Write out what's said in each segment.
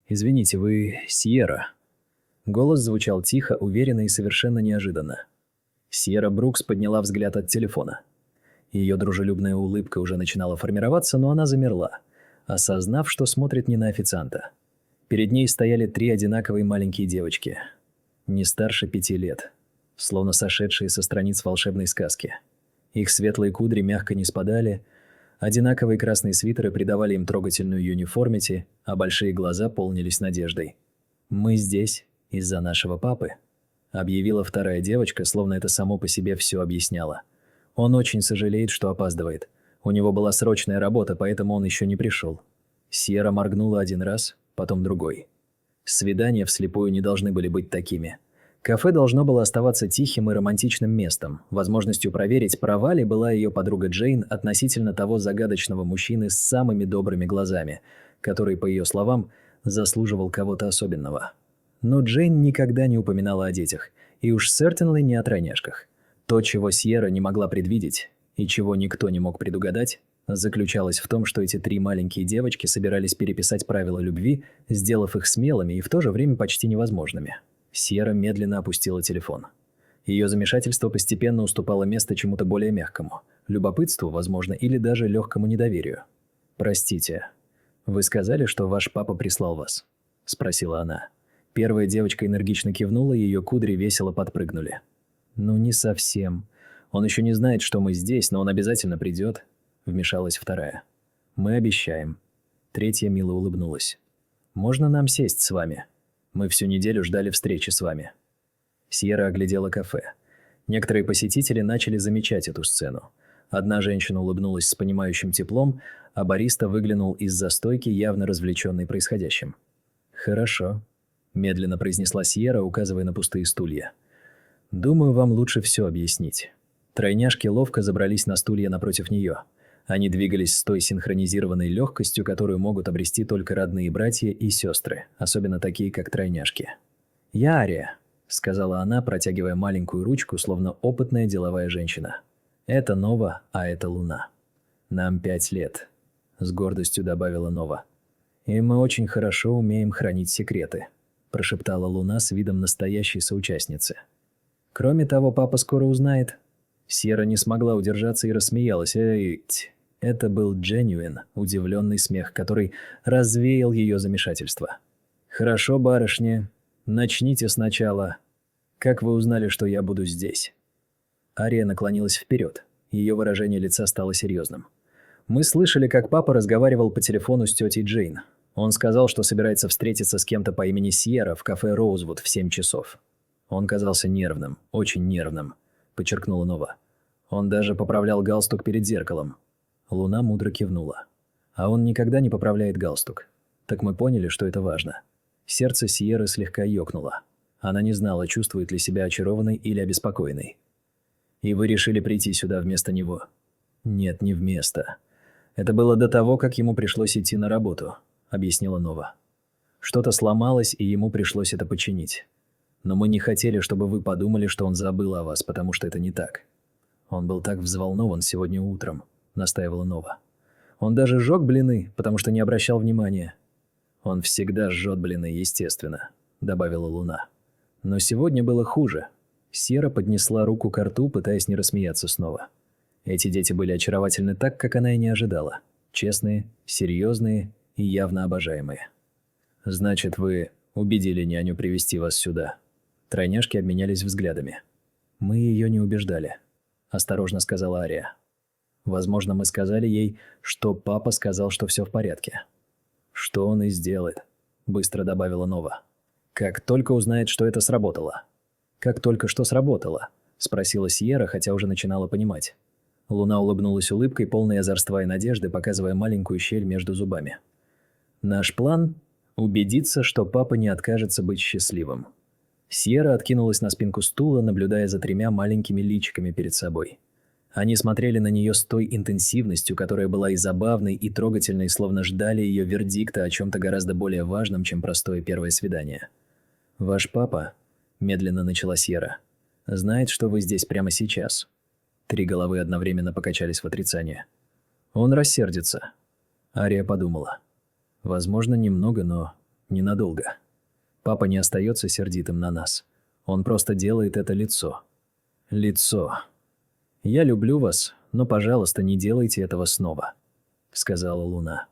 «Извините, вы Сьерра?» Голос звучал тихо, уверенно и совершенно неожиданно. Сьерра Брукс подняла взгляд от телефона. Ее дружелюбная улыбка уже начинала формироваться, но она замерла, осознав, что смотрит не на официанта. Перед ней стояли 3 одинаковые маленькие девочки, не старше 5 лет, словно сошедшие со страниц волшебной сказки. Их светлые кудри мягко не спадали, одинаковые красные свитеры придавали им трогательную юниформити, а большие глаза полнились надеждой. «Мы здесь из-за нашего папы», — объявила вторая девочка, словно это само по себе все объясняло. «Он очень сожалеет, что опаздывает. У него была срочная работа, поэтому он еще не пришел». Сьерра моргнула один раз, потом другой. Свидания вслепую не должны были быть такими. Кафе должно было оставаться тихим и романтичным местом, возможностью проверить, права ли была ее подруга Джейн относительно того загадочного мужчины с самыми добрыми глазами, который, по ее словам, заслуживал кого-то особенного. Но Джейн никогда не упоминала о детях, и уж certainly не о тройняшках. То, чего Сьерра не могла предвидеть, и чего никто не мог предугадать, заключалось в том, что эти 3 маленькие девочки собирались переписать правила любви, сделав их смелыми и в то же время почти невозможными. Сьерра медленно опустила телефон. Ее замешательство постепенно уступало место чему-то более мягкому, любопытству, возможно, или даже легкому недоверию. «Простите, вы сказали, что ваш папа прислал вас?» – спросила она. Первая девочка энергично кивнула, и ее кудри весело подпрыгнули. «Ну, не совсем. Он еще не знает, что мы здесь, но он обязательно придет», – вмешалась вторая. «Мы обещаем». Третья мило улыбнулась. «Можно нам сесть с вами? Мы всю неделю ждали встречи с вами». Сьерра оглядела кафе. Некоторые посетители начали замечать эту сцену. Одна женщина улыбнулась с понимающим теплом, а бариста выглянул из-за стойки, явно развлеченный происходящим. «Хорошо», – медленно произнесла Сьерра, указывая на пустые стулья. «Думаю, вам лучше все объяснить». Тройняшки ловко забрались на стулья напротив нее. Они двигались с той синхронизированной легкостью, которую могут обрести только родные братья и сестры, особенно такие, как тройняшки. «Я Ария», – сказала она, протягивая маленькую ручку, словно опытная деловая женщина. «Это Нова, а это Луна. Нам 5 лет», – с гордостью добавила Нова. «И мы очень хорошо умеем хранить секреты», – прошептала Луна с видом настоящей соучастницы. «Кроме того, папа скоро узнает». Сьерра не смогла удержаться и рассмеялась. Это был genuine, удивленный смех, который развеял ее замешательство. «Хорошо, барышни, начните сначала. Как вы узнали, что я буду здесь?» Ария наклонилась вперед. Ее выражение лица стало серьезным. «Мы слышали, как папа разговаривал по телефону с тетей Джейн. Он сказал, что собирается встретиться с кем-то по имени Сьерра в кафе «Роузвуд» в 7 часов. Он казался нервным, очень нервным», – подчеркнула Нова. «Он даже поправлял галстук перед зеркалом». Луна мудро кивнула. «А он никогда не поправляет галстук. Так мы поняли, что это важно». Сердце Сьерры слегка ёкнуло. Она не знала, чувствует ли себя очарованной или обеспокоенной. «И вы решили прийти сюда вместо него?» «Нет, не вместо. Это было до того, как ему пришлось идти на работу», – объяснила Нова. «Что-то сломалось, и ему пришлось это починить. Но мы не хотели, чтобы вы подумали, что он забыл о вас, потому что это не так. Он был так взволнован сегодня утром», – настаивала Нова. «Он даже жёг блины, потому что не обращал внимания». «Он всегда жжет блины, естественно», – добавила Луна. «Но сегодня было хуже». Сьерра поднесла руку к рту, пытаясь не рассмеяться снова. Эти дети были очаровательны так, как она и не ожидала. Честные, серьезные и явно обожаемые. «Значит, вы убедили няню привести вас сюда?» Тройняшки обменялись взглядами. «Мы ее не убеждали», – осторожно сказала Ария. «Возможно, мы сказали ей, что папа сказал, что все в порядке». «Что он и сделает», – быстро добавила Нова. «Как только узнает, что это сработало». «Как только что сработало?» – спросила Сьерра, хотя уже начинала понимать. Луна улыбнулась улыбкой, полной озорства и надежды, показывая маленькую щель между зубами. «Наш план – убедиться, что папа не откажется быть счастливым». Сьерра откинулась на спинку стула, наблюдая за 3 маленькими личиками перед собой. Они смотрели на нее с той интенсивностью, которая была и забавной, и трогательной, словно ждали ее вердикта о чем-то гораздо более важном, чем простое первое свидание. «Ваш папа», – медленно начала Сьерра, – «знает, что вы здесь прямо сейчас». 3 головы одновременно покачались в отрицание. «Он рассердится». Ария подумала. «Возможно, немного, но Ненадолго. Папа не остается сердитым на нас. Он просто делает это лицо. Лицо. «Я люблю вас, но, пожалуйста, не делайте этого снова», — сказала Луна.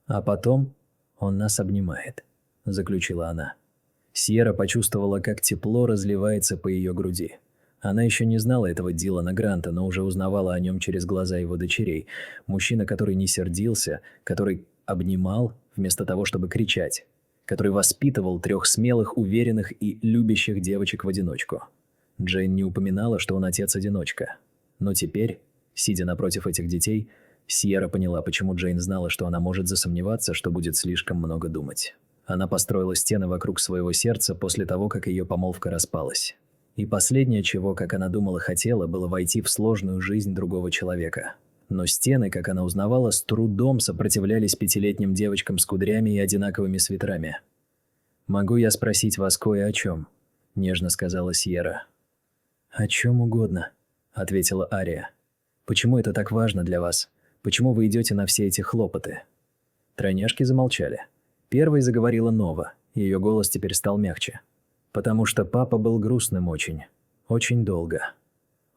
«А потом он нас обнимает», — заключила она. Сьерра почувствовала, как тепло разливается по ее груди. Она еще не знала этого Дилана Гранта, но уже узнавала о нем через глаза его дочерей. Мужчина, который не сердился, который обнимал вместо того, чтобы кричать, который воспитывал 3 смелых, уверенных и любящих девочек в одиночку. Джейн не упоминала, что он отец-одиночка. Но теперь, сидя напротив этих детей, Сьерра поняла, почему Джейн знала, что она может засомневаться, что будет слишком много думать. Она построила стены вокруг своего сердца после того, как ее помолвка распалась. И последнее, чего, как она думала, хотела, было войти в сложную жизнь другого человека. Но стены, как она узнавала, с трудом сопротивлялись 5-летним девочкам с кудрями и одинаковыми свитерами. «Могу я спросить вас кое о чем?» – нежно сказала Сьерра. «О чем угодно», – ответила Ария. «Почему это так важно для вас? Почему вы идете на все эти хлопоты?» Тройняшки замолчали. Первой заговорила Нова, ее голос теперь стал мягче. «Потому что папа был грустным очень. Очень долго.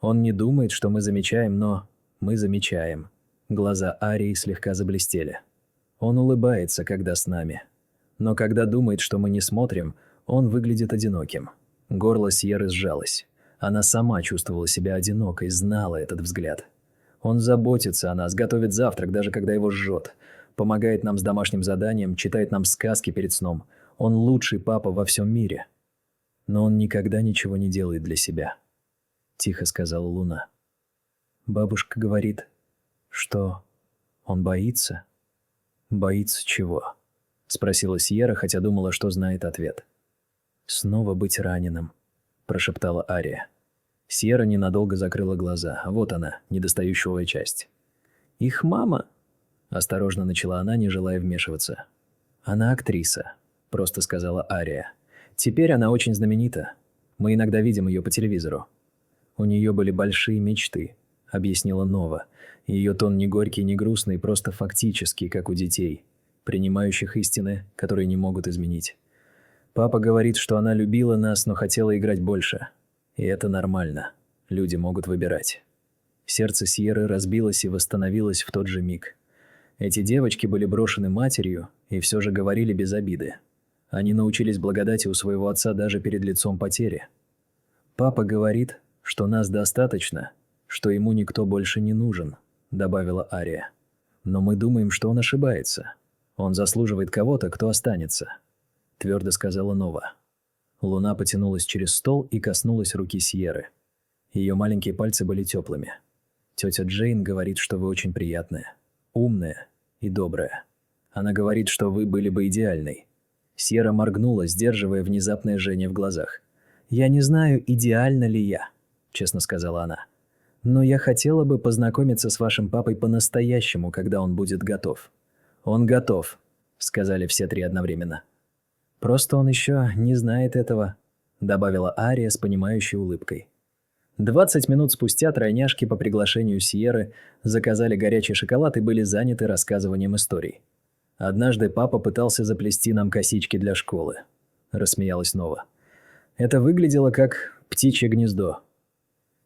Он не думает, что мы замечаем, но мы замечаем». Глаза Арии слегка заблестели. «Он улыбается, когда с нами. Но когда думает, что мы не смотрим, он выглядит одиноким». Горло Сьерры сжалось. Она сама чувствовала себя одинокой, знала этот взгляд. Он заботится о нас, готовит завтрак, даже когда его жжет. Помогает нам с домашним заданием, читает нам сказки перед сном. Он лучший папа во всем мире. Но он никогда ничего не делает для себя», – тихо сказала Луна. «Бабушка говорит, что он боится». «Боится чего?» – спросила Сьерра, хотя думала, что знает ответ. «Снова быть раненым», – прошептала Ария. Сьерра ненадолго закрыла глаза. Вот она, недостающая часть. «Их мама», – осторожно начала она, не желая вмешиваться. «Она актриса», – просто сказала Ария. «Теперь она очень знаменита. Мы иногда видим ее по телевизору». «У нее были большие мечты», – объяснила Нова. Ее тон не горький, не грустный, просто фактический, как у детей, принимающих истины, которые не могут изменить. Папа говорит, что она любила нас, но хотела играть больше. И это нормально. Люди могут выбирать». Сердце Сьерры разбилось и восстановилось в тот же миг. Эти девочки были брошены матерью и все же говорили без обиды. Они научились благодати у своего отца даже перед лицом потери. «Папа говорит, что нас достаточно, что ему никто больше не нужен», – добавила Ария. «Но мы думаем, что он ошибается. Он заслуживает кого-то, кто останется», – твердо сказала Нова. Луна потянулась через стол и коснулась руки Сьерры. Ее маленькие пальцы были теплыми. «Тетя Джейн говорит, что вы очень приятная, умная и добрая. Она говорит, что вы были бы идеальной». Сьерра моргнула, сдерживая внезапное жжение в глазах. «Я не знаю, идеальна ли я», – честно сказала она. «Но я хотела бы познакомиться с вашим папой по-настоящему, когда он будет готов». «Он готов», – сказали все 3 одновременно. «Просто он еще не знает этого», – добавила Ария с понимающей улыбкой. 20 минут спустя тройняшки по приглашению Сьерры заказали горячий шоколад и были заняты рассказыванием историй. «Однажды папа пытался заплести нам косички для школы», – рассмеялась Нова. «Это выглядело как птичье гнездо».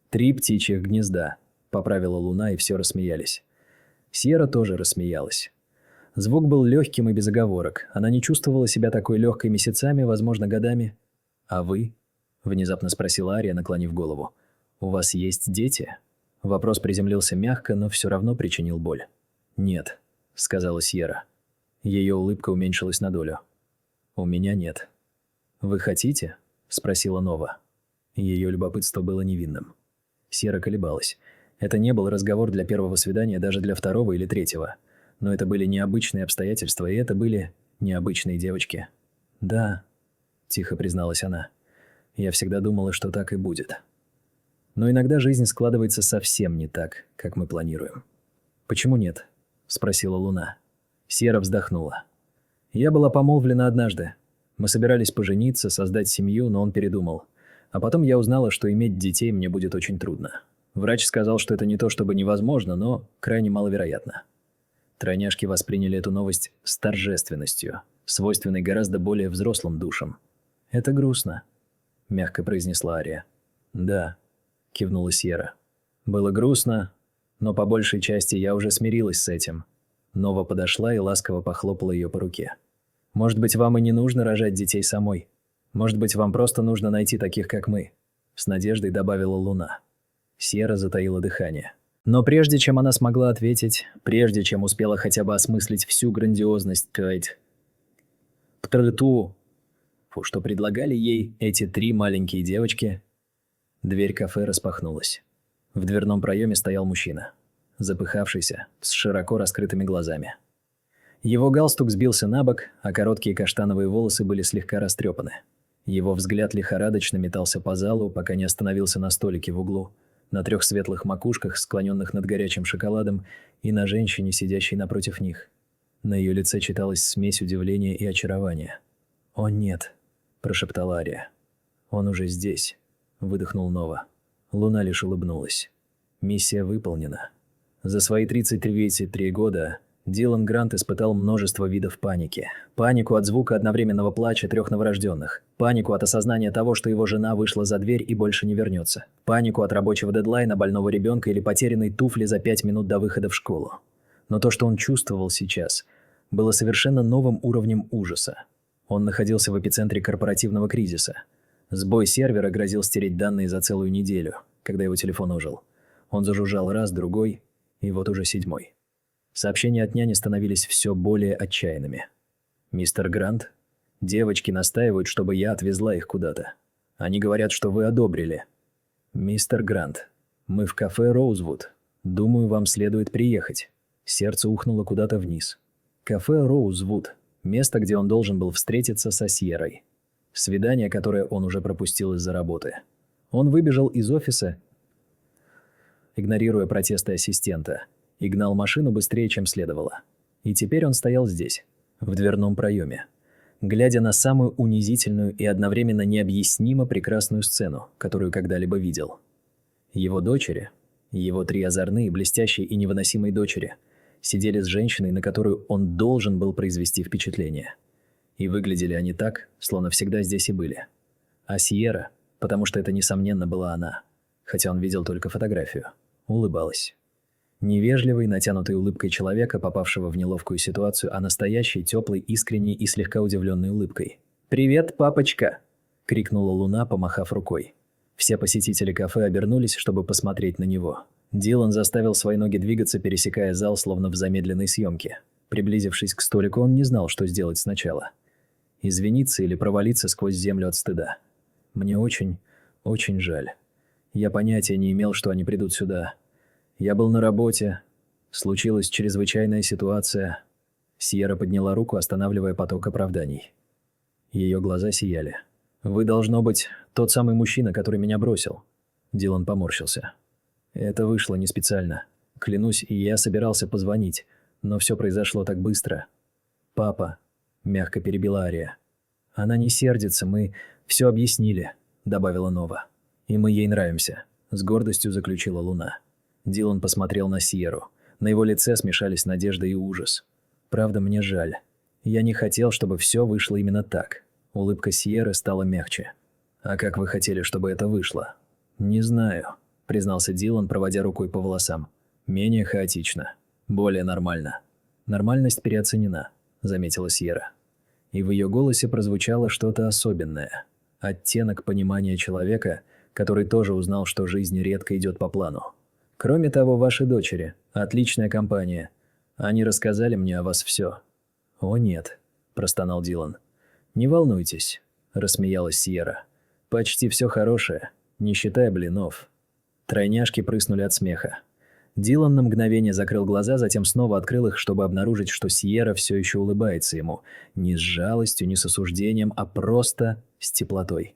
3 птичьих гнезда, поправила Луна, и все рассмеялись. Сьерра тоже рассмеялась. Звук был легким и без оговорок. Она не чувствовала себя такой легкой месяцами, возможно, годами. «А вы?» – внезапно спросила Ария, наклонив голову. «У вас есть дети?» Вопрос приземлился мягко, но все равно причинил боль. «Нет», – сказала Сьерра. Ее улыбка уменьшилась на долю. «У меня нет». «Вы хотите?» – спросила Нова. Ее любопытство было невинным. Сьерра колебалась. Это не был разговор для первого свидания, даже для 2-го или 3-го. Но это были необычные обстоятельства, и это были необычные девочки. «Да», – тихо призналась она. «Я всегда думала, что так и будет». Но иногда жизнь складывается совсем не так, как мы планируем. «Почему нет?» – спросила Луна. Сьерра вздохнула. «Я была помолвлена однажды. Мы собирались пожениться, создать семью, но он передумал. А потом я узнала, что иметь детей мне будет очень трудно. Врач сказал, что это не то чтобы невозможно, но крайне маловероятно». Тройняшки восприняли эту новость с торжественностью, свойственной гораздо более взрослым душам. «Это грустно», – мягко произнесла Ария. «Да», – кивнула Сьерра. «Было грустно, но по большей части я уже смирилась с этим». Нова подошла и ласково похлопала ее по руке. «Может быть, вам и не нужно рожать детей самой. Может быть, вам просто нужно найти таких, как мы», – с надеждой добавила Луна. Сьерра затаила дыхание. Но прежде чем она смогла ответить, прежде чем успела хотя бы осмыслить всю грандиозность что предлагали ей эти 3 маленькие девочки, дверь кафе распахнулась. В дверном проеме стоял мужчина, запыхавшийся, с широко раскрытыми глазами. Его галстук сбился на бок, а короткие каштановые волосы были слегка растрепаны. Его взгляд лихорадочно метался по залу, пока не остановился на столике в углу, на 3 светлых макушках, склоненных над горячим шоколадом, и на женщине, сидящей напротив них. На ее лице читалась смесь удивления и очарования. «О, нет», – прошептала Ария. «Он уже здесь», – выдохнул Нова. Луна лишь улыбнулась. Миссия выполнена. За свои 33 года Дилан Грант испытал множество видов паники. Панику от звука одновременного плача 3 новорожденных. Панику от осознания того, что его жена вышла за дверь и больше не вернется. Панику от рабочего дедлайна, больного ребенка или потерянной туфли за 5 минут до выхода в школу. Но то, что он чувствовал сейчас, было совершенно новым уровнем ужаса. Он находился в эпицентре корпоративного кризиса. Сбой сервера грозил стереть данные за целую неделю, когда его телефон ожил. Он зажужжал раз, другой, и вот уже 7-й. Сообщения от няни становились все более отчаянными. «Мистер Грант, девочки настаивают, чтобы я отвезла их куда-то. Они говорят, что вы одобрили. Мистер Грант, мы в кафе «Роузвуд». Думаю, вам следует приехать». Сердце ухнуло куда-то вниз. Кафе «Роузвуд» – место, где он должен был встретиться со Сьеррой. Свидание, которое он уже пропустил из-за работы. Он выбежал из офиса, игнорируя протесты ассистента, и гнал машину быстрее, чем следовало. И теперь он стоял здесь, в дверном проеме, глядя на самую унизительную и одновременно необъяснимо прекрасную сцену, которую когда-либо видел. Его дочери, его 3 озорные, блестящие и невыносимые дочери, сидели с женщиной, на которую он должен был произвести впечатление. И выглядели они так, словно всегда здесь и были. А Сьерра, потому что это, несомненно, была она, хотя он видел только фотографию, улыбалась. Невежливой, натянутой улыбкой человека, попавшего в неловкую ситуацию, а настоящей, теплой, искренней и слегка удивленной улыбкой. «Привет, папочка!» – крикнула Луна, помахав рукой. Все посетители кафе обернулись, чтобы посмотреть на него. Дилан заставил свои ноги двигаться, пересекая зал, словно в замедленной съемке. Приблизившись к столику, он не знал, что сделать сначала. Извиниться или провалиться сквозь землю от стыда. «Мне очень, очень жаль. Я понятия не имел, что они придут сюда. Я был на работе. Случилась чрезвычайная ситуация». Сьерра подняла руку, останавливая поток оправданий. Ее глаза сияли. «Вы, должно быть, тот самый мужчина, который меня бросил». Дилан поморщился. «Это вышло не специально. Клянусь, и я собирался позвонить, но все произошло так быстро». «Папа», – мягко перебила Ария. «Она не сердится, мы все объяснили», – добавила Нова. «И мы ей нравимся», – с гордостью заключила Луна. Дилан посмотрел на Сьерру. На его лице смешались надежда и ужас. «Правда, мне жаль. Я не хотел, чтобы все вышло именно так». Улыбка Сьерры стала мягче. «А как вы хотели, чтобы это вышло?» «Не знаю», – признался Дилан, проводя рукой по волосам. «Менее хаотично. Более нормально». «Нормальность переоценена», – заметила Сьерра. И в ее голосе прозвучало что-то особенное. Оттенок понимания человека, который тоже узнал, что жизнь редко идет по плану. «Кроме того, ваши дочери – отличная компания. Они рассказали мне о вас все». «О, нет», – простонал Дилан. «Не волнуйтесь», – рассмеялась Сьерра. «Почти все хорошее, не считая блинов». Тройняшки прыснули от смеха. Дилан на мгновение закрыл глаза, затем снова открыл их, чтобы обнаружить, что Сьерра все еще улыбается ему. Не с жалостью, не с осуждением, а просто с теплотой.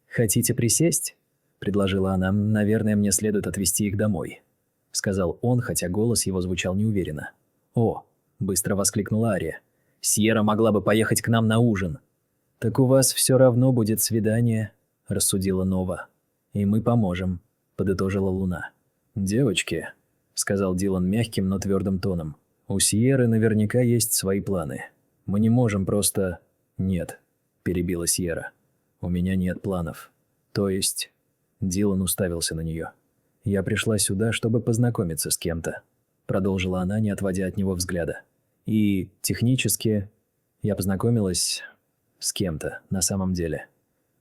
«Хотите присесть?» – предложила она. «Наверное, мне следует отвезти их домой», – сказал он, хотя голос его звучал неуверенно. «О!» – быстро воскликнула Ария. «Сьерра могла бы поехать к нам на ужин». «Так у вас все равно будет свидание», – рассудила Нова. «И мы поможем», – подытожила Луна. «Девочки», – сказал Дилан мягким, но твердым тоном, – «у Сьерры наверняка есть свои планы. Мы не можем просто... Нет, перебила Сьерра. У меня нет планов. То есть... Дилан уставился на нее. Я пришла сюда, чтобы познакомиться с кем-то. Продолжила она, не отводя от него взгляда. И технически я познакомилась с кем-то на самом деле.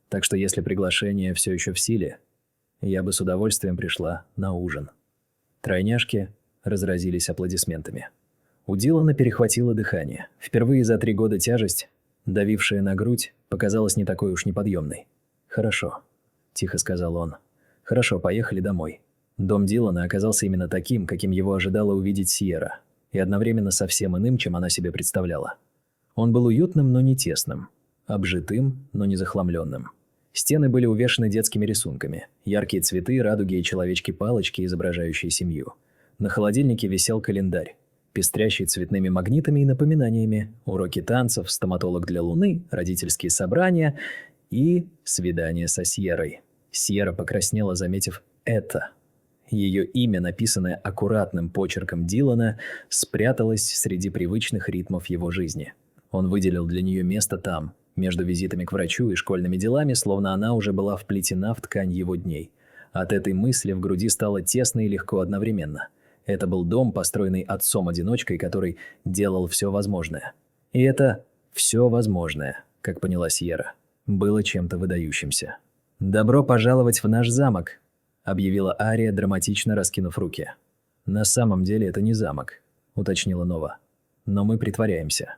Так что если приглашение все еще в силе, я бы с удовольствием пришла на ужин. Тройняшки разразились аплодисментами. У Дилана перехватило дыхание. Впервые за 3 года тяжесть, давившая на грудь, показалась не такой уж неподъемной. «Хорошо», – тихо сказал он. «Хорошо, поехали домой». Дом Дилана оказался именно таким, каким его ожидала увидеть Сьерра, и одновременно совсем иным, чем она себе представляла. Он был уютным, но не тесным, обжитым, но не захламленным. Стены были увешаны детскими рисунками, яркие цветы, радуги и человечки-палочки, изображающие семью. На холодильнике висел календарь, пестрящий цветными магнитами и напоминаниями, уроки танцев, стоматолог для Луны, родительские собрания и свидание со Сьеррой. Сьерра покраснела, заметив это. Ее имя, написанное аккуратным почерком Дилана, спряталось среди привычных ритмов его жизни. Он выделил для нее место там, между визитами к врачу и школьными делами, словно она уже была вплетена в ткань его дней. От этой мысли в груди стало тесно и легко одновременно. Это был дом, построенный отцом-одиночкой, который делал все возможное. И это все возможное, как поняла Сьерра, было чем-то выдающимся. «Добро пожаловать в наш замок», – объявила Ария, драматично раскинув руки. «На самом деле это не замок», – уточнила Нова. «Но мы притворяемся.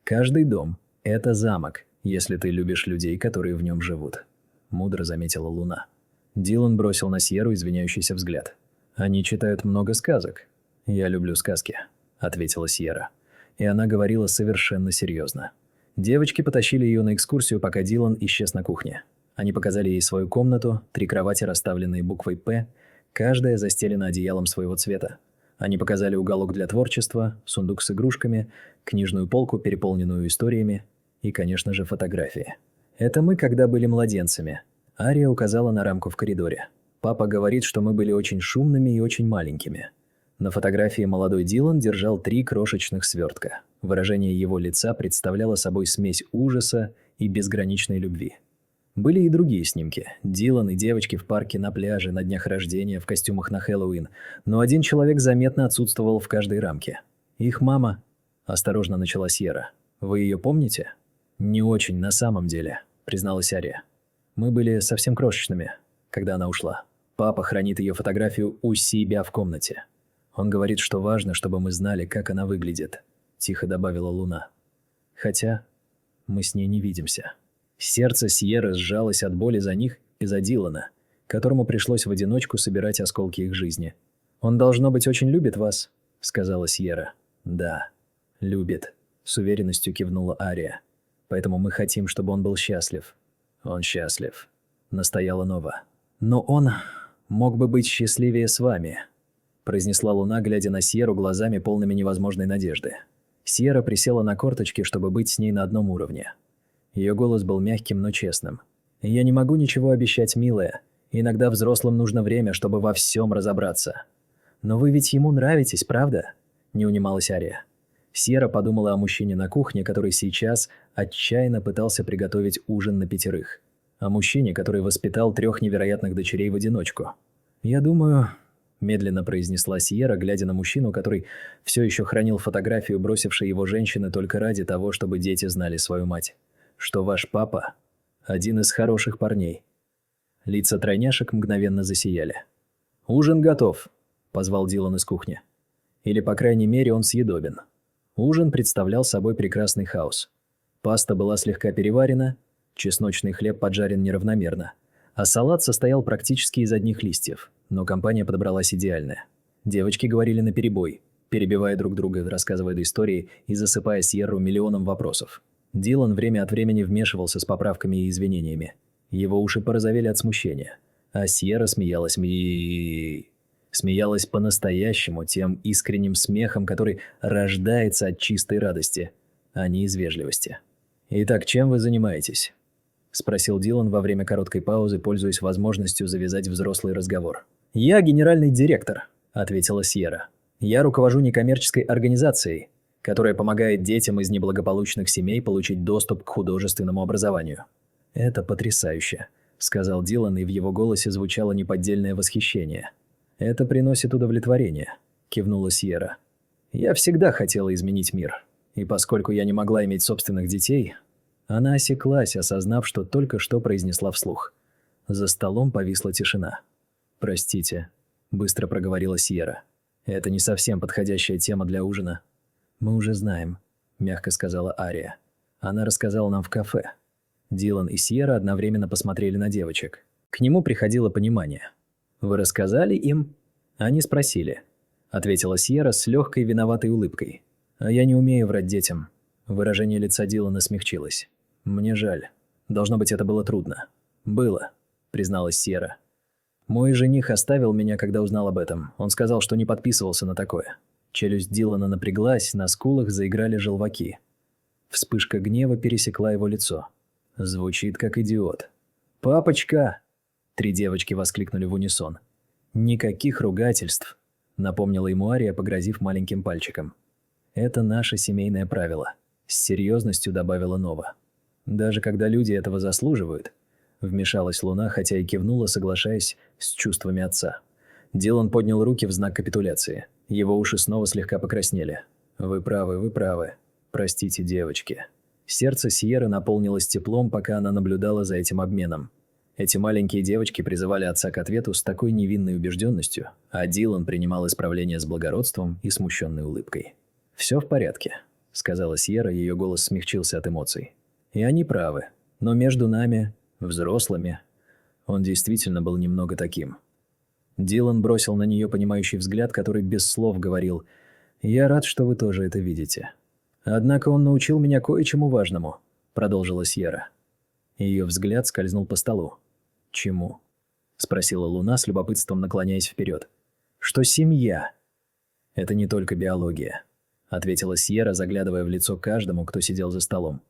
Каждый дом – это замок, если ты любишь людей, которые в нем живут», – мудро заметила Луна. Дилан бросил на Сьерру извиняющийся взгляд. «Они читают много сказок». «Я люблю сказки», – ответила Сьерра. И она говорила совершенно серьезно. Девочки потащили ее на экскурсию, пока Дилан исчез на кухне. Они показали ей свою комнату, 3 кровати, расставленные буквой «П», каждая застелена одеялом своего цвета. Они показали уголок для творчества, сундук с игрушками, книжную полку, переполненную историями и, конечно же, фотографии. «Это мы, когда были младенцами», – Ария указала на рамку в коридоре. «Папа говорит, что мы были очень шумными и очень маленькими». На фотографии молодой Дилан держал 3 крошечных свертка. Выражение его лица представляло собой смесь ужаса и безграничной любви. Были и другие снимки. Дилан и девочки в парке, на пляже, на днях рождения, в костюмах на Хэллоуин. Но один человек заметно отсутствовал в каждой рамке. «Их мама», – осторожно начала Сьерра. «Вы ее помните?» «Не очень, на самом деле», – призналась Ария. «Мы были совсем крошечными, когда она ушла. Папа хранит ее фотографию у себя в комнате. Он говорит, что важно, чтобы мы знали, как она выглядит», – тихо добавила Луна. «Хотя мы с ней не видимся». Сердце Сьерры сжалось от боли за них и за Дилана, которому пришлось в одиночку собирать осколки их жизни. «Он, должно быть, очень любит вас», — сказала Сьерра. «Да, любит», — с уверенностью кивнула Ария. «Поэтому мы хотим, чтобы он был счастлив». «Он счастлив», — настояла Нова. «Но он мог бы быть счастливее с вами», — произнесла Луна, глядя на Сьерру глазами, полными невозможной надежды. Сьерра присела на корточки, чтобы быть с ней на одном уровне. Ее голос был мягким, но честным. «Я не могу ничего обещать, милая. Иногда взрослым нужно время, чтобы во всем разобраться». «Но вы ведь ему нравитесь, правда?» – не унималась Ария. Сьерра подумала о мужчине на кухне, который сейчас отчаянно пытался приготовить ужин на 5. О мужчине, который воспитал 3 невероятных дочерей в одиночку. «Я думаю», – медленно произнесла Сьерра, глядя на мужчину, который все еще хранил фотографию бросившей его женщины только ради того, чтобы дети знали свою мать, «что ваш папа – один из хороших парней». Лица тройняшек мгновенно засияли. «Ужин готов», – позвал Дилан из кухни. Или, по крайней мере, он съедобен. Ужин представлял собой прекрасный хаос. Паста была слегка переварена, чесночный хлеб поджарен неравномерно, а салат состоял практически из одних листьев, но компания подобралась идеальная. Девочки говорили наперебой, перебивая друг друга, рассказывая истории и засыпая Сьерру миллионом вопросов. Дилан время от времени вмешивался с поправками и извинениями. Его уши порозовели от смущения. А Сьерра смеялась смеялась по-настоящему, тем искренним смехом, который рождается от чистой радости, а не из вежливости. «Итак, чем вы занимаетесь?» – спросил Дилан во время короткой паузы, пользуясь возможностью завязать взрослый разговор. «Я генеральный директор», – ответила Сьерра. «Я руковожу некоммерческой организацией, которая помогает детям из неблагополучных семей получить доступ к художественному образованию. «Это потрясающе», — сказал Дилан, и в его голосе звучало неподдельное восхищение. «Это приносит удовлетворение», — кивнула Сьерра. «Я всегда хотела изменить мир, и поскольку я не могла иметь собственных детей...» Она осеклась, осознав, что только что произнесла вслух. За столом повисла тишина. «Простите», — быстро проговорила Сьерра. «Это не совсем подходящая тема для ужина». «Мы уже знаем», — мягко сказала Ария. «Она рассказала нам в кафе». Дилан и Сьерра одновременно посмотрели на девочек. К нему приходило понимание. «Вы рассказали им?» «Они спросили», — ответила Сьерра с легкой виноватой улыбкой. «А я не умею врать детям». Выражение лица Дилана смягчилось. «Мне жаль. Должно быть, это было трудно». «Было», — призналась Сьерра. «Мой жених оставил меня, когда узнал об этом. Он сказал, что не подписывался на такое». Челюсть Дилана напряглась, на скулах заиграли желваки. Вспышка гнева пересекла его лицо. Звучит как идиот. «Папочка!» 3 девочки воскликнули в унисон. «Никаких ругательств», — напомнила ему Ария, погрозив маленьким пальчиком. «Это наше семейное правило», — с серьезностью добавила Нова. «Даже когда люди этого заслуживают», — вмешалась Луна, хотя и кивнула, соглашаясь с чувствами отца. Дилан поднял руки в знак капитуляции. Его уши снова слегка покраснели. «Вы правы, вы правы. Простите, девочки». Сердце Сьерры наполнилось теплом, пока она наблюдала за этим обменом. Эти маленькие девочки призывали отца к ответу с такой невинной убежденностью, а Дилан принимал исправление с благородством и смущенной улыбкой. «Все в порядке», — сказала Сьерра, ее голос смягчился от эмоций. «И они правы. Но между нами, взрослыми, он действительно был немного таким». Дилан бросил на нее понимающий взгляд, который без слов говорил: «Я рад, что вы тоже это видите». «Однако он научил меня кое-чему важному», — продолжила Сьерра. Ее взгляд скользнул по столу. «Чему?» — спросила Луна с любопытством, наклоняясь вперед. «Что семья — это не только биология», — ответила Сьерра, заглядывая в лицо каждому, кто сидел за столом.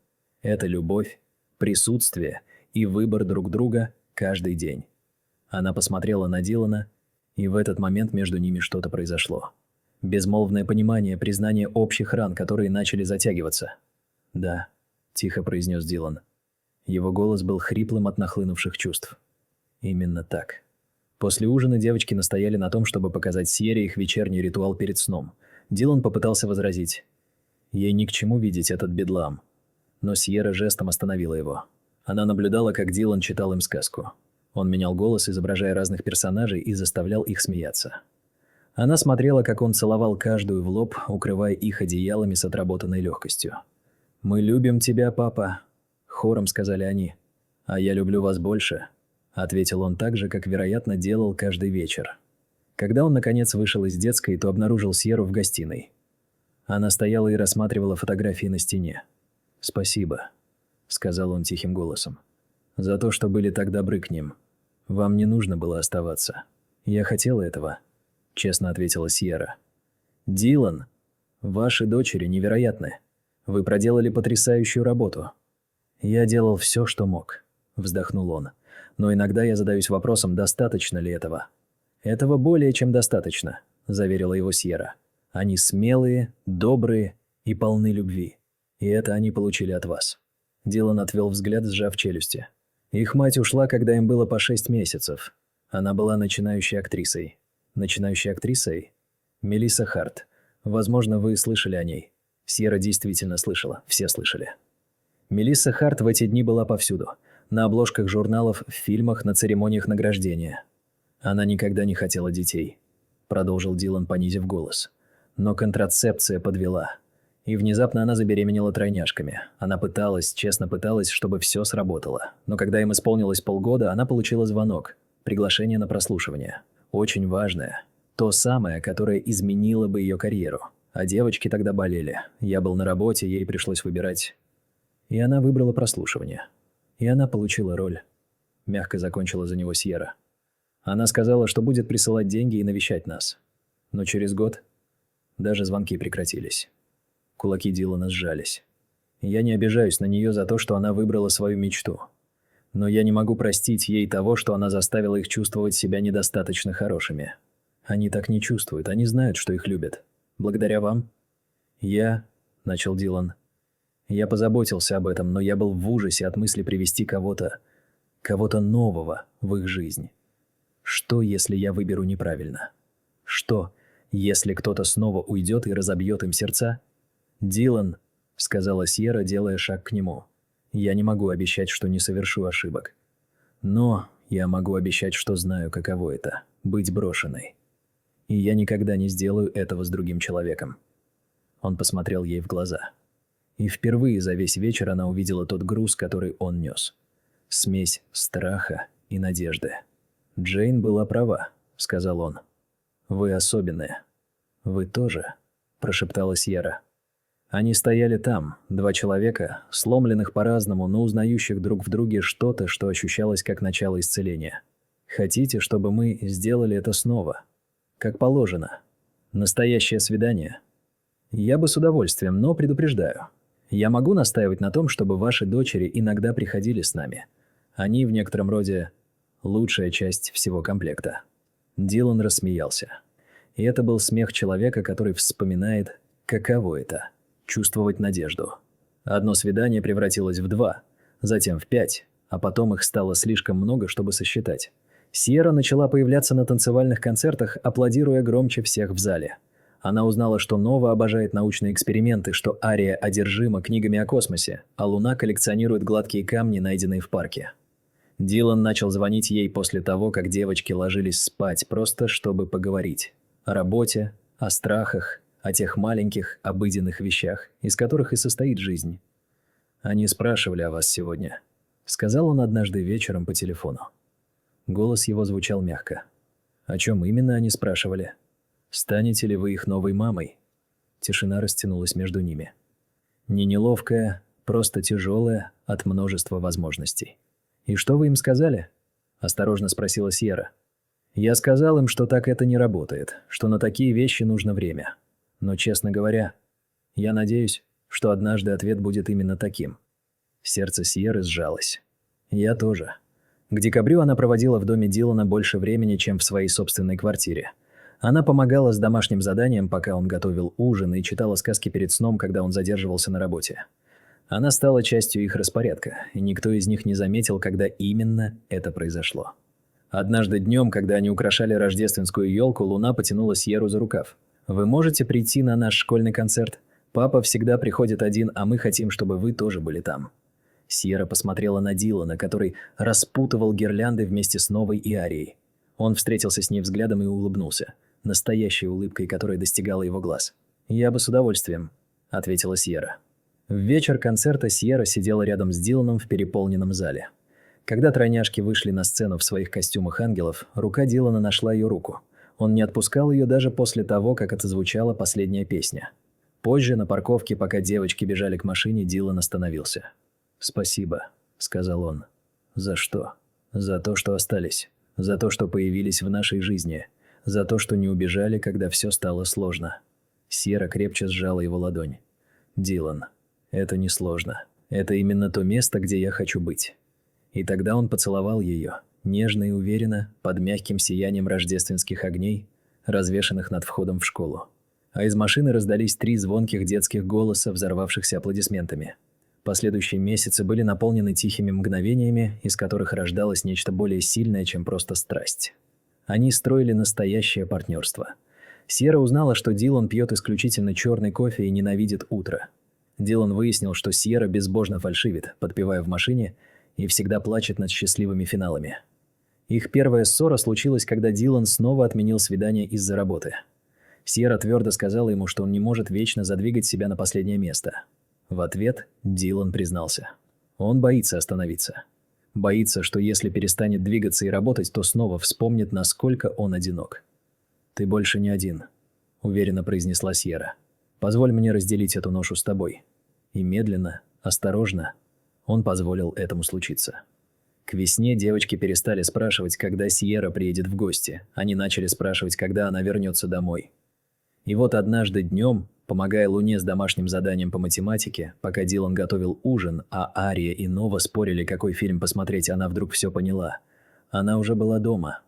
«Это любовь, присутствие и выбор друг друга каждый день». Она посмотрела на Дилана, и в этот момент между ними что-то произошло. Безмолвное понимание, признание общих ран, которые начали затягиваться. «Да», — тихо произнес Дилан. Его голос был хриплым от нахлынувших чувств. «Именно так». После ужина девочки настояли на том, чтобы показать Сьерре их вечерний ритуал перед сном. Дилан попытался возразить. Ей ни к чему видеть этот бедлам. Но Сьерра жестом остановила его. Она наблюдала, как Дилан читал им сказку. Он менял голос, изображая разных персонажей, и заставлял их смеяться. Она смотрела, как он целовал каждую в лоб, укрывая их одеялами с отработанной легкостью. «Мы любим тебя, папа», — хором сказали они. «А я люблю вас больше», — ответил он так же, как, вероятно, делал каждый вечер. Когда он, наконец, вышел из детской, то обнаружил Сьерру в гостиной. Она стояла и рассматривала фотографии на стене. «Спасибо», — сказал он тихим голосом, — «за то, что были так добры к ним. Вам не нужно было оставаться. Я хотела этого», — честно ответила Сьерра. «Дилан, ваши дочери невероятны. Вы проделали потрясающую работу». «Я делал все, что мог», — вздохнул он. «Но иногда я задаюсь вопросом, достаточно ли этого». «Этого более чем достаточно», — заверила его Сьерра. «Они смелые, добрые и полны любви. И это они получили от вас». Дилан отвел взгляд, сжав челюсти. Их мать ушла, когда им было по 6 месяцев. Она была начинающей актрисой. Начинающей актрисой? Мелисса Харт. Возможно, вы слышали о ней. Сьерра действительно слышала. Все слышали. Мелисса Харт в эти дни была повсюду. На обложках журналов, в фильмах, на церемониях награждения. Она никогда не хотела детей. Продолжил Дилан, понизив голос. Но контрацепция подвела. И внезапно она забеременела тройняшками. Она пыталась, честно пыталась, чтобы все сработало. Но когда им исполнилось полгода, она получила звонок. Приглашение на прослушивание. Очень важное. То самое, которое изменило бы ее карьеру. А девочки тогда болели. Я был на работе, ей пришлось выбирать. И она выбрала прослушивание. И она получила роль. Мягко закончила за него Сьерра. Она сказала, что будет присылать деньги и навещать нас. Но через год даже звонки прекратились. Кулаки Дилана сжались. Я не обижаюсь на нее за то, что она выбрала свою мечту. Но я не могу простить ей того, что она заставила их чувствовать себя недостаточно хорошими. Они так не чувствуют, они знают, что их любят. Благодаря вам. Я начал Дилан. Я позаботился об этом, но я был в ужасе от мысли привести кого-то нового в их жизнь. Что, если я выберу неправильно? Что, если кто-то снова уйдет и разобьет им сердца? «Дилан», — сказала Сьерра, делая шаг к нему, — «я не могу обещать, что не совершу ошибок. Но я могу обещать, что знаю, каково это — быть брошенной. И я никогда не сделаю этого с другим человеком». Он посмотрел ей в глаза. И впервые за весь вечер она увидела тот груз, который он нес. Смесь страха и надежды. «Джейн была права», — сказал он. «Вы особенные». «Вы тоже», — прошептала Сьерра. Они стояли там, два человека, сломленных по-разному, но узнающих друг в друге что-то, что ощущалось как начало исцеления. «Хотите, чтобы мы сделали это снова? Как положено? Настоящее свидание?» «Я бы с удовольствием, но предупреждаю. Я могу настаивать на том, чтобы ваши дочери иногда приходили с нами. Они в некотором роде лучшая часть всего комплекта». Дилан рассмеялся. И это был смех человека, который вспоминает, каково это – чувствовать надежду. Одно свидание превратилось в 2, затем в 5, а потом их стало слишком много, чтобы сосчитать. Сьерра начала появляться на танцевальных концертах, аплодируя громче всех в зале. Она узнала, что Нова обожает научные эксперименты, что Ария одержима книгами о космосе, а Луна коллекционирует гладкие камни, найденные в парке. Дилан начал звонить ей после того, как девочки ложились спать, просто чтобы поговорить. О работе, о страхах, о тех маленьких, обыденных вещах, из которых и состоит жизнь. «Они спрашивали о вас сегодня», — сказал он однажды вечером по телефону. Голос его звучал мягко. «О чем именно они спрашивали? Станете ли вы их новой мамой?» Тишина растянулась между ними. Не неловкая, просто тяжелая от множества возможностей. «И что вы им сказали?» – осторожно спросила Сьерра. «Я сказал им, что так это не работает, что на такие вещи нужно время. Но, честно говоря, я надеюсь, что однажды ответ будет именно таким». Сердце Сьерры сжалось. «Я тоже». К декабрю она проводила в доме Дилана больше времени, чем в своей собственной квартире. Она помогала с домашним заданием, пока он готовил ужин, и читала сказки перед сном, когда он задерживался на работе. Она стала частью их распорядка, и никто из них не заметил, когда именно это произошло. Однажды днем, когда они украшали рождественскую елку, Луна потянула Сьерру за рукав. «Вы можете прийти на наш школьный концерт? Папа всегда приходит один, а мы хотим, чтобы вы тоже были там». Сьерра посмотрела на Дилана, который распутывал гирлянды вместе с Новой и Арией. Он встретился с ней взглядом и улыбнулся, настоящей улыбкой, которая достигала его глаз. «Я бы с удовольствием», — ответила Сьерра. В вечер концерта Сьерра сидела рядом с Диланом в переполненном зале. Когда тройняшки вышли на сцену в своих костюмах ангелов, рука Дилана нашла ее руку. Он не отпускал ее даже после того, как отзвучала последняя песня. Позже, на парковке, пока девочки бежали к машине, Дилан остановился. «Спасибо», — сказал он. «За что? За то, что остались. За то, что появились в нашей жизни. За то, что не убежали, когда все стало сложно». Сьерра крепче сжала его ладонь. «Дилан, это несложно. Это именно то место, где я хочу быть». И тогда он поцеловал ее, нежно и уверенно, под мягким сиянием рождественских огней, развешанных над входом в школу. А из машины раздались 3 звонких детских голоса, взорвавшихся аплодисментами. Последующие месяцы были наполнены тихими мгновениями, из которых рождалось нечто более сильное, чем просто страсть. Они строили настоящее партнерство. Сьерра узнала, что Дилан пьет исключительно черный кофе и ненавидит утро. Дилан выяснил, что Сьерра безбожно фальшивит, подпевая в машине, и всегда плачет над счастливыми финалами. Их первая ссора случилась, когда Дилан снова отменил свидание из-за работы. Сьерра твердо сказала ему, что он не может вечно задвигать себя на последнее место. В ответ Дилан признался. Он боится остановиться. Боится, что если перестанет двигаться и работать, то снова вспомнит, насколько он одинок. «Ты больше не один», — уверенно произнесла Сьерра. «Позволь мне разделить эту ношу с тобой». И медленно, осторожно, он позволил этому случиться. К весне девочки перестали спрашивать, когда Сьерра приедет в гости. Они начали спрашивать, когда она вернется домой. И вот однажды днем, помогая Луне с домашним заданием по математике, пока Дилан готовил ужин, а Ария и Нова спорили, какой фильм посмотреть, она вдруг все поняла. Она уже была дома.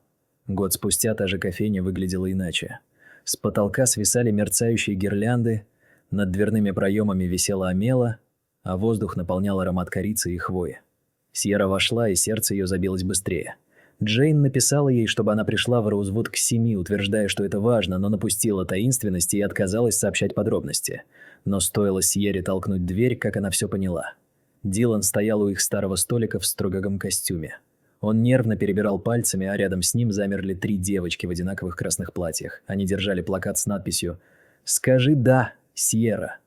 Год спустя та же кофейня выглядела иначе. С потолка свисали мерцающие гирлянды, Над дверными проемами висела омела, а воздух наполнял аромат корицы и хвои. Сьерра вошла, и сердце ее забилось быстрее. Джейн написала ей, чтобы она пришла в Роузвуд к 7, утверждая, что это важно, но напустила таинственности и отказалась сообщать подробности. Но стоило Сьерре толкнуть дверь, как она все поняла. Дилан стоял у их старого столика в строгом костюме. Он нервно перебирал пальцами, а рядом с ним замерли 3 девочки в одинаковых красных платьях. Они держали плакат с надписью «Скажи «да», Сьерра».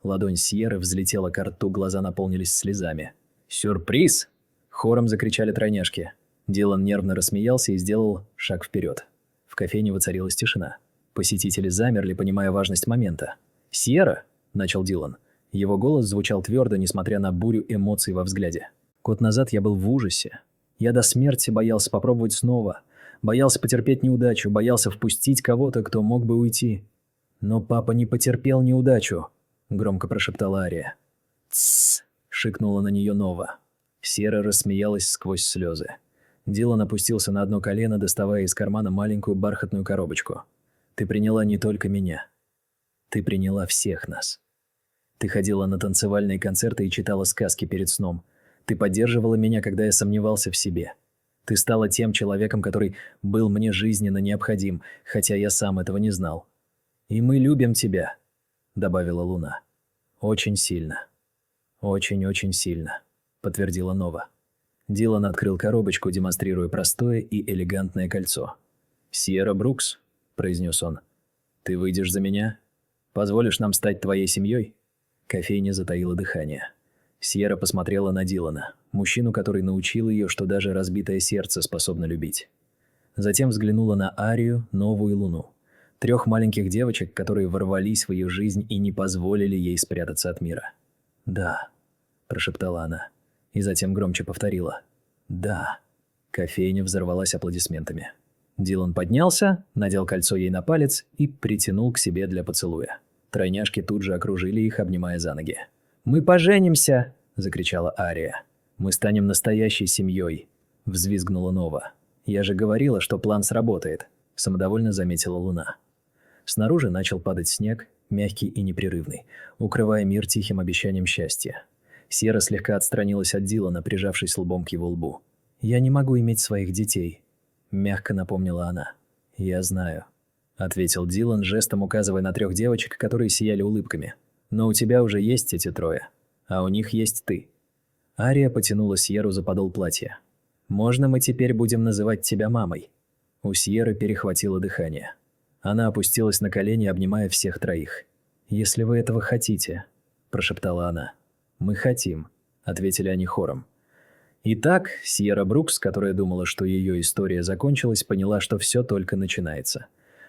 Ладонь Сьерры взлетела к рту, глаза наполнились слезами. «Сюрприз!» – хором закричали тройняшки. Дилан нервно рассмеялся и сделал шаг вперед. В кофейне воцарилась тишина. Посетители замерли, понимая важность момента. «Сьерра!» – начал Дилан. Его голос звучал твердо, несмотря на бурю эмоций во взгляде. «Год назад я был в ужасе. Я до смерти боялся попробовать снова. Боялся потерпеть неудачу, боялся впустить кого-то, кто мог бы уйти. Но папа не потерпел неудачу», – громко прошептала Ария. «Тссс!» – шикнула на нее Нова. Сьерра рассмеялась сквозь слезы. Дилан опустился на одно колено, доставая из кармана маленькую бархатную коробочку. «Ты приняла не только меня. Ты приняла всех нас. Ты ходила на танцевальные концерты и читала сказки перед сном. Ты поддерживала меня, когда я сомневался в себе. Ты стала тем человеком, который был мне жизненно необходим, хотя я сам этого не знал. И мы любим тебя», — добавила Луна. «Очень сильно. Очень-очень сильно», — подтвердила Нова. Дилан открыл коробочку, демонстрируя простое и элегантное кольцо. «Сьерра Брукс», — произнес он, — «ты выйдешь за меня? Позволишь нам стать твоей семьей?» Кофейня затаила дыхание. Сьерра посмотрела на Дилана, мужчину, который научил ее, что даже разбитое сердце способно любить. Затем взглянула на Арию, Нову и Луну. 3 маленьких девочек, которые ворвались в ее жизнь и не позволили ей спрятаться от мира. «Да», – прошептала она, и затем громче повторила. «Да». Кофейня взорвалась аплодисментами. Дилан поднялся, надел кольцо ей на палец и притянул к себе для поцелуя. Тройняшки тут же окружили их, обнимая за ноги. «Мы поженимся!» – закричала Ария. «Мы станем настоящей семьей!» – взвизгнула Нова. «Я же говорила, что план сработает!» – самодовольно заметила Луна. Снаружи начал падать снег, мягкий и непрерывный, укрывая мир тихим обещанием счастья. Сьерра слегка отстранилась от Дилана, прижавшись лбом к его лбу. «Я не могу иметь своих детей», – мягко напомнила она. «Я знаю», – ответил Дилан, жестом указывая на 3 девочек, которые сияли улыбками. «Но у тебя уже есть эти 3, а у них есть ты». Ария потянула Сьерру за подол платья. «Можно мы теперь будем называть тебя мамой?» У Сьерры перехватило дыхание. Она опустилась на колени, обнимая всех 3. «Если вы этого хотите», – прошептала она. «Мы хотим», – ответили они хором. Итак, Сьерра Брукс, которая думала, что ее история закончилась, поняла, что все только начинается.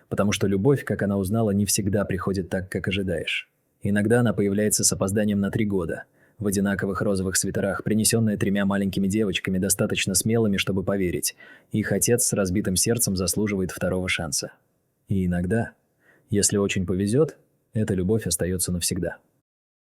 Потому что любовь, как она узнала, не всегда приходит так, как ожидаешь. Иногда она появляется с опозданием на 3 года, в одинаковых розовых свитерах, принесенная 3 маленькими девочками, достаточно смелыми, чтобы поверить. Их отец с разбитым сердцем заслуживает 2-го шанса. И иногда, если очень повезет, эта любовь остается навсегда.